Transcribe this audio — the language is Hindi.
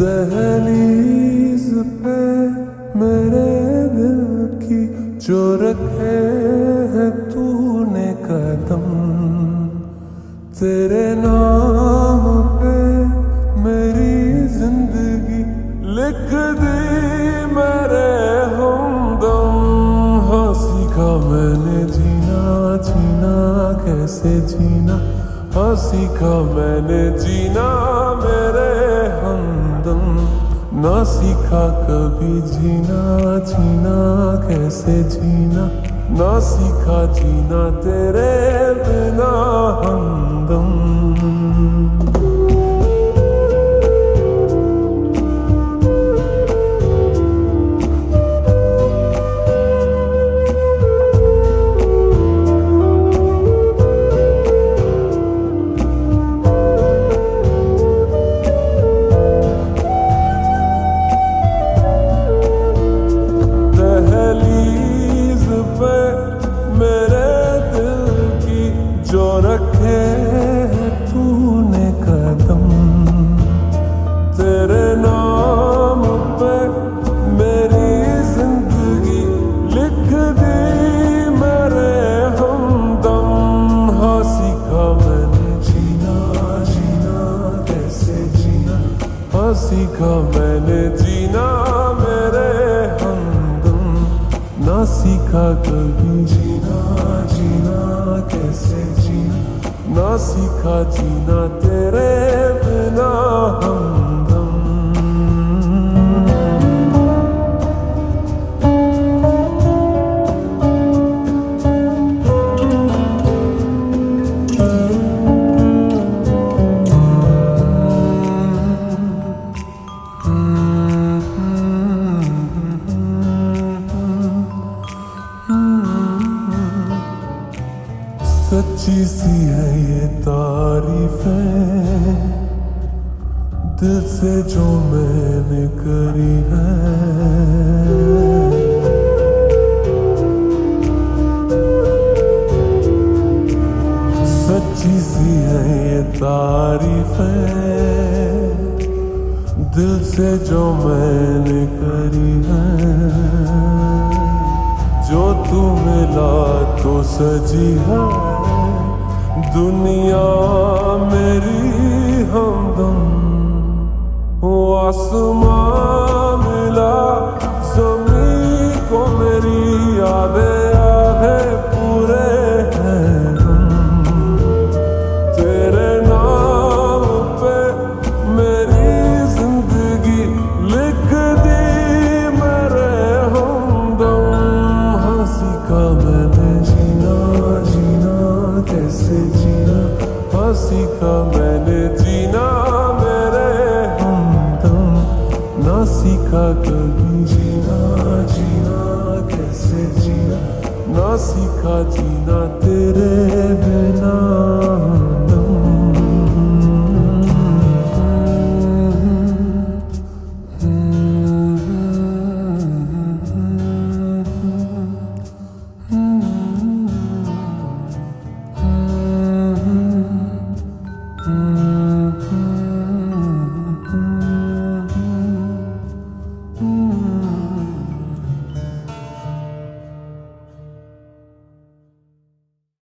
दहलीज पे मेरे दिल की जो रखे है तूने कदम, तेरे नाम पे मेरी जिंदगी लिख दी मेरे हमदम। हाँ सीखा मैंने जीना, जीना कैसे जीना, हाँ सीखा मैंने जीना मेरे हमदम। ना सीखा कभी जीना, जीना कैसे जीना, ना सीखा जीना तेरे बिना हमदम। दहलीज पे मेरे दिल की जो रखे है तूने कदम, तेरे नाम पे मेरी जिंदगी लिख दी मेरे हमदम। हाँ सीखा मैंने जीना, जीना कैसे जीना, हाँ सीखा मैंने जीना मेरे ना सीखा कभी जीना, जीना कैसे जीना, ना सीखा जीना तेरे बिना हमदम। सच्ची सी है ये तारीफें दिल से जो मैंने करी है, सच्ची सी है ये तारीफें दिल से जो मैंने करी है। जो तू मिला तो सजी है दुनिया मेरी हमदम। वो आसमां मिला ज़मीं को मेरी आधे आधे पूरे हैं हम। तेरे नाम पे मेरी जिंदगी लिख दी मेरे हमदम। हाँ सीखा मैंने जीना, जीना कैसे जीना, हाँ सीखा मैंने जीना मेरे हमदम। ना सीखा कभी जीना, जीना कैसे जीना, ना सीखा जीना तेरे बिना।